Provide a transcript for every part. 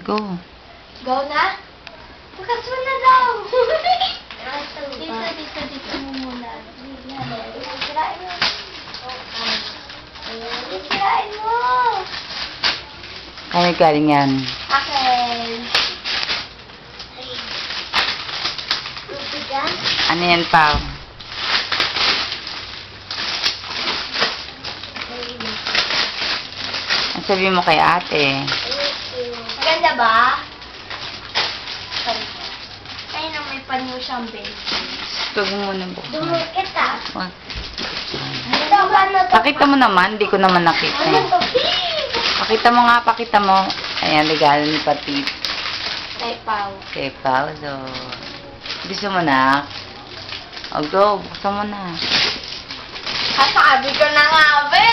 go. Go na? Bukas mo na daw. Dito mo muna. Sirain mo. Sirain mo. Kaya galing yan. Akin. Ano yan, Pao? Ang sabi mo kay ate. Maganda ba? Ayun na may panyo siyang bench. Huwag mo muna buksan. Dumukit ah. Wag. Ito, paano to? Pakita mo naman, di ko naman nakita. Ano to? Pakita mo nga, pakita mo. Ayan, regalo ni Patid. Kay Pao. Kay Pao, so... Gusto mo na? O, go, buksan mo na. Sabi ko na nga, be!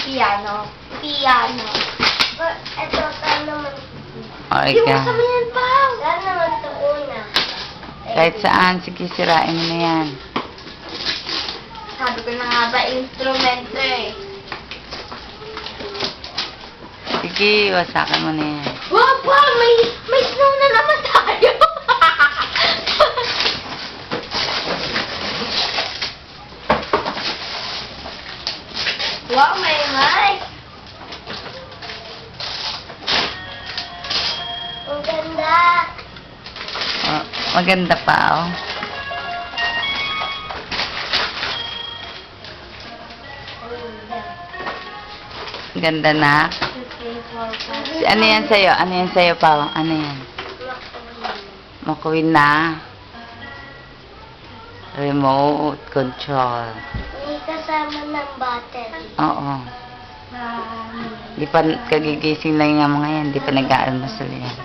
Piano. Piano. Ito, saan naman? Okay Yung ka. kasama yan, Pao. Saan naman ito una? Kahit saan, sige, sirain mo na yan. Sabi ko na nga ba, instrumento eh. Sige, wasakan mo na yan. Wow, wow! May snow na naman tayo! Wow, may! Ang ganda! Oh, maganda pa, oh. Ganda na. Ano yan sa'yo? Ano yan sa'yo, Pao? Ano yan? Makuwin na. Remote control. May kasama ng battery. Oo. Di pa kagigising lang yung mga yan. Di pa nag-aalmusal yan.